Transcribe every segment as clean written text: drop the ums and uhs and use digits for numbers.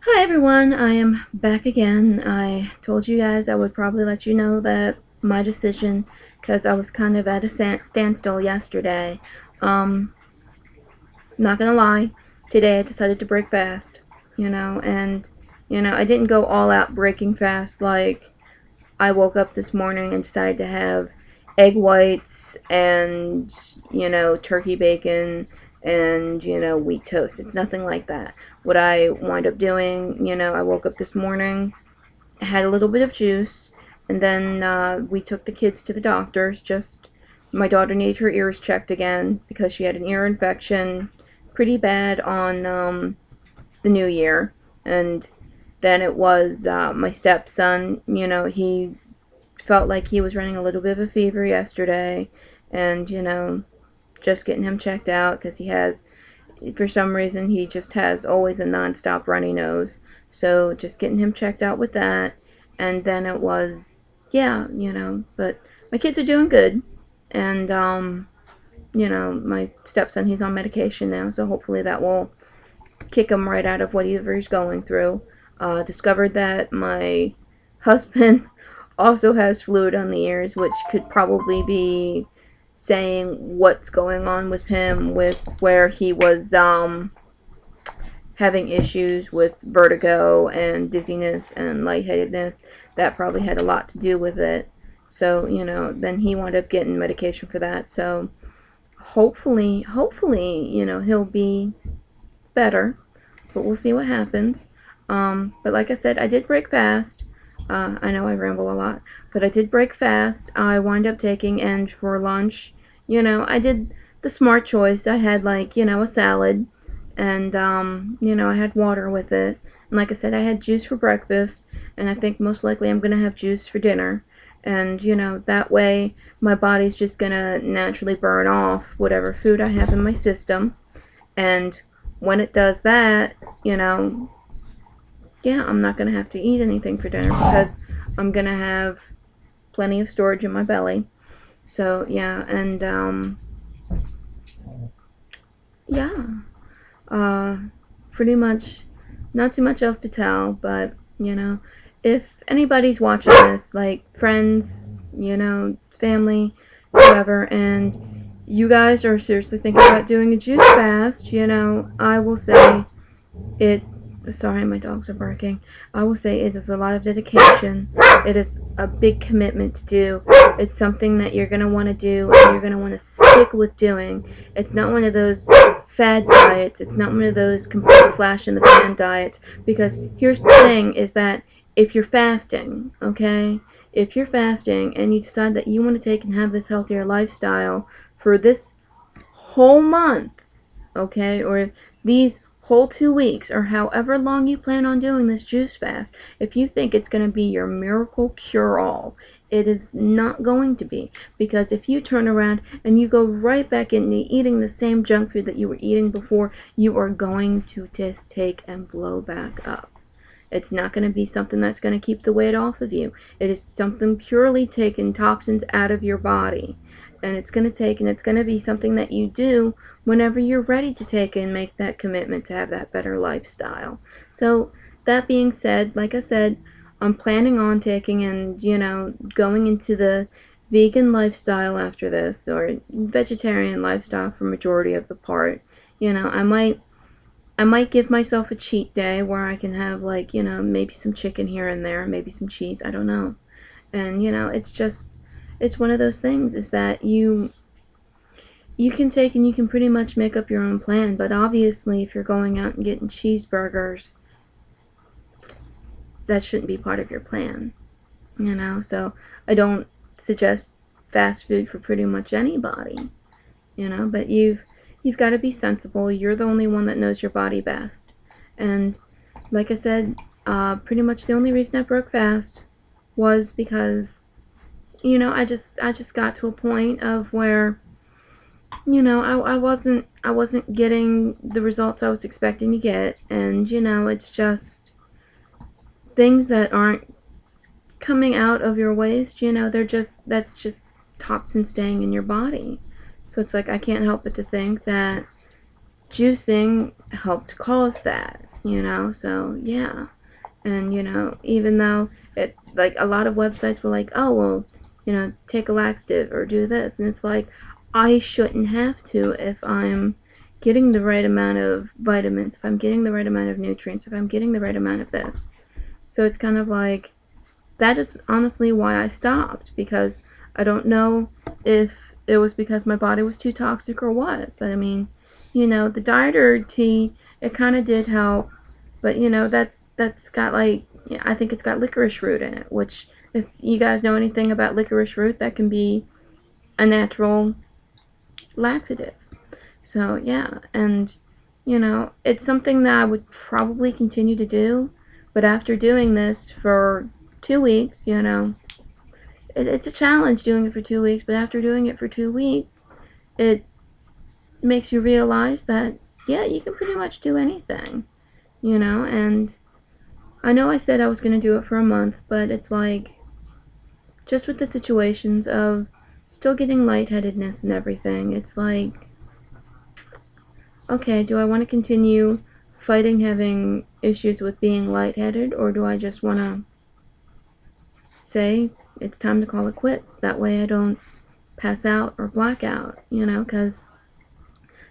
Hi everyone, I am back again. I told you guys I would probably let you know that my decision, because I was kind of at a standstill yesterday. Um, Not gonna lie, today I decided to break fast, and I didn't go all out breaking fast. Like, I woke up this morning and decided to have egg whites and, turkey bacon and, wheat toast. It's nothing like that. What I wind up doing, I woke up this morning, had a little bit of juice, and then we took the kids to the doctors. Just my daughter needed her ears checked again because she had an ear infection pretty bad on the new year. And then it was my stepson. He felt like he was running a little bit of a fever yesterday, and just getting him checked out because he has, for some reason, he just has always a nonstop runny nose. So just getting him checked out with that, and then it was, yeah, but my kids are doing good, and my stepson, he's on medication now, so hopefully that will kick him right out of whatever he's going through. Discovered that my husband also has fluid on the ears, which could probably be saying what's going on with him, with where he was having issues with vertigo and dizziness and lightheadedness. That probably had a lot to do with it. So, then he wound up getting medication for that. So hopefully, he'll be better, but we'll see what happens. But like I said, I did break fast. I know I ramble a lot, but I did break fast. I wound up taking, and for lunch, I did the smart choice. I had, like, a salad, and I had water with it. And like I said, I had juice for breakfast, and I think most likely I'm gonna have juice for dinner. And that way my body's just gonna naturally burn off whatever food I have in my system. And when it does that, yeah, I'm not gonna have to eat anything for dinner because I'm gonna have plenty of storage in my belly. So yeah, and yeah, uh, pretty much not too much else to tell. But if anybody's watching this, like friends, family, whoever, and you guys are seriously thinking about doing a juice fast, I will say it. Sorry, my dogs are barking. I will say it is a lot of dedication. It is a big commitment to do. It's something that you're going to want to do and you're going to want to stick with doing. It's not one of those fad diets. It's not one of those complete flash in the pan diets. Because here's the thing is that if you're fasting, okay? If you're fasting and you decide that you want to take and have this healthier lifestyle for this whole month, okay, or these whole 2 weeks, or however long you plan on doing this juice fast, if you think it's going to be your miracle cure-all, it is not going to be. Because if you turn around and you go right back into eating the same junk food that you were eating before, you are going to just take and blow back up. It's not going to be something that's going to keep the weight off of you. It is something purely taking toxins out of your body. And it's going to take, and it's going to be something that you do whenever you're ready to take and make that commitment to have that better lifestyle. So, that being said, like I said, I'm planning on taking and, going into the vegan lifestyle after this, or vegetarian lifestyle for majority of the part. I might give myself a cheat day where I can have, like, maybe some chicken here and there, maybe some cheese, I don't know. And it's one of those things is that you can take and you can pretty much make up your own plan. But obviously, if you're going out and getting cheeseburgers, that shouldn't be part of your plan, So I don't suggest fast food for pretty much anybody, But you've got to be sensible. You're the only one that knows your body best. And like I said, pretty much the only reason I broke fast was because I just got to a point of where I wasn't getting the results I was expecting to get. And it's just things that aren't coming out of your waist, that's just toxin staying in your body. So it's like I can't help but to think that juicing helped cause that, you know, so yeah. And, you know, even though it, like, a lot of websites were like, oh, well, you know, take a laxative or do this. And it's like, I shouldn't have to if I'm getting the right amount of vitamins, if I'm getting the right amount of nutrients, if I'm getting the right amount of this. So it's kind of like, that is honestly why I stopped, because I don't know if it was because my body was too toxic or what. But I mean, you know, the diet tea, it kind of did help, but you know, that's got like, yeah, I think it's got licorice root in it, which if you guys know anything about licorice root, that can be a natural laxative. So yeah, and you know, it's something that I would probably continue to do, but after doing this for 2 weeks, you know, it's a challenge doing it for 2 weeks, but after doing it for 2 weeks, it makes you realize that, yeah, you can pretty much do anything, you know. And I know I said I was going to do it for a month, but it's like, just with the situations of still getting lightheadedness and everything, it's like, okay, do I want to continue fighting having issues with being lightheaded, or do I just want to say it's time to call it quits? That way I don't pass out or black out, you know, because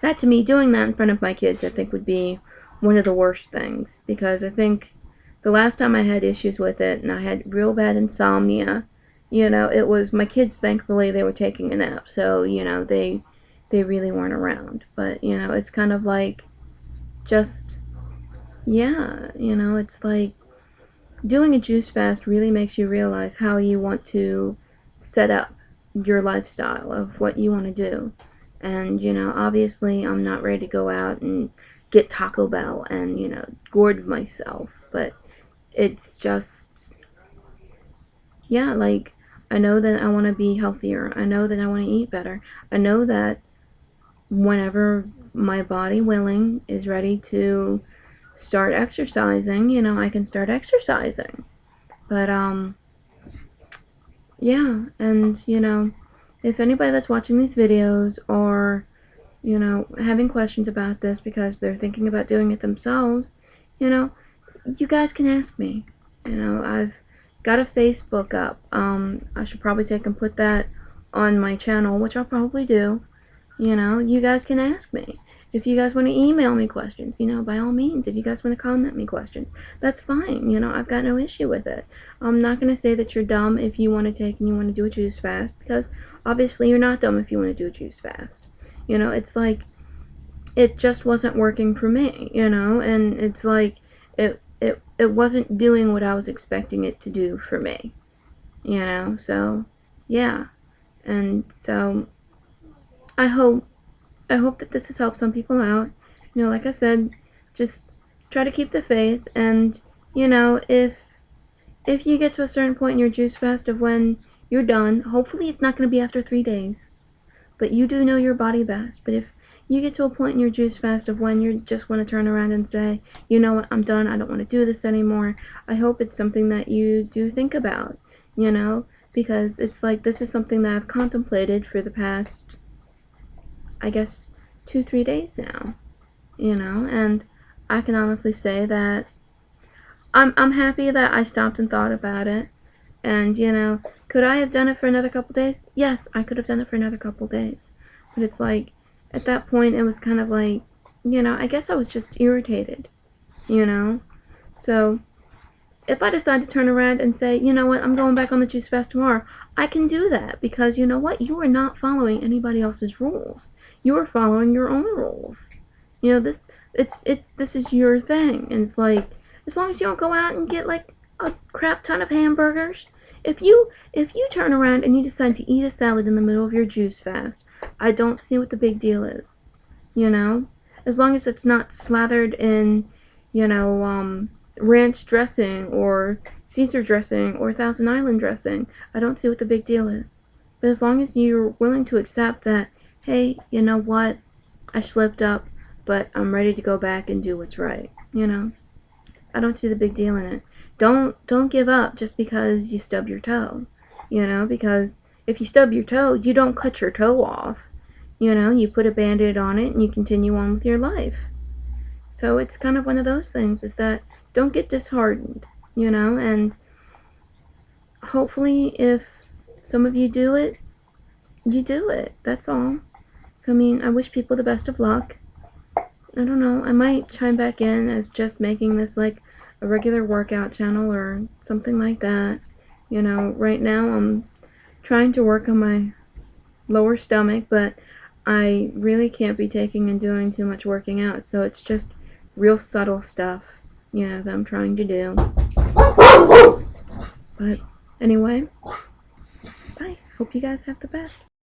that, to me, doing that in front of my kids, I think would be one of the worst things, because I think the last time I had issues with it and I had real bad insomnia, you know, it was my kids, thankfully they were taking a nap, so, you know, they really weren't around. But, you know, it's kind of like, just, yeah, you know, it's like doing a juice fast really makes you realize how you want to set up your lifestyle of what you want to do. And, you know, obviously I'm not ready to go out and get Taco Bell and, you know, gorge myself, but it's just, yeah, like, I know that I want to be healthier. I know that I want to eat better. I know that whenever my body willing is ready to start exercising, you know, I can start exercising. But, yeah, and, you know, if anybody that's watching these videos or, you know, having questions about this because they're thinking about doing it themselves, you know, you guys can ask me. You know, I've got a Facebook up. I should probably take and put that on my channel, which I'll probably do. You know, you guys can ask me. If you guys want to email me questions, you know, by all means. If you guys want to comment me questions, that's fine. You know, I've got no issue with it. I'm not going to say that you're dumb if you want to take and you want to do a juice fast, because obviously you're not dumb if you want to do a juice fast. You know, it's like, it just wasn't working for me, you know, and it's like, it wasn't doing what I was expecting it to do for me, you know. So yeah, and so I hope that this has helped some people out. You know, like I said, just try to keep the faith, and you know, if you get to a certain point in your juice fast of when you're done, hopefully it's not going to be after 3 days, but you do know your body best. But if you get to a point in your juice fast of when you just want to turn around and say, you know what, I'm done, I don't want to do this anymore, I hope it's something that you do think about, you know, because it's like, this is something that I've contemplated for the past, I guess, 2-3 days now, you know, and I can honestly say that I'm happy that I stopped and thought about it. And, you know, could I have done it for another couple days? Yes, I could have done it for another couple days. But it's like, at that point, it was kind of like, you know, I guess I was just irritated, you know? So, if I decide to turn around and say, you know what, I'm going back on the juice fast tomorrow, I can do that, because you know what? You are not following anybody else's rules. You are following your own rules. You know, this is your thing. And it's like, as long as you don't go out and get like a crap ton of hamburgers, if you turn around and you decide to eat a salad in the middle of your juice fast, I don't see what the big deal is. You know, as long as it's not slathered in, you know, ranch dressing or Caesar dressing or Thousand Island dressing, I don't see what the big deal is. But as long as you're willing to accept that, hey, you know what, I slipped up, but I'm ready to go back and do what's right, you know, I don't see the big deal in it. Don't give up just because you stub your toe, you know, because if you stub your toe, you don't cut your toe off, you know, you put a band-aid on it and you continue on with your life. So it's kind of one of those things, is that don't get disheartened, and hopefully if some of you do it, you do it. That's all. So, I mean, I wish people the best of luck. I don't know, I might chime back in as just making this like a regular workout channel or something like that. Right now I'm trying to work on my lower stomach, but I really can't be taking and doing too much working out, so it's just real subtle stuff, that I'm trying to do. But anyway, bye. Hope you guys have the best.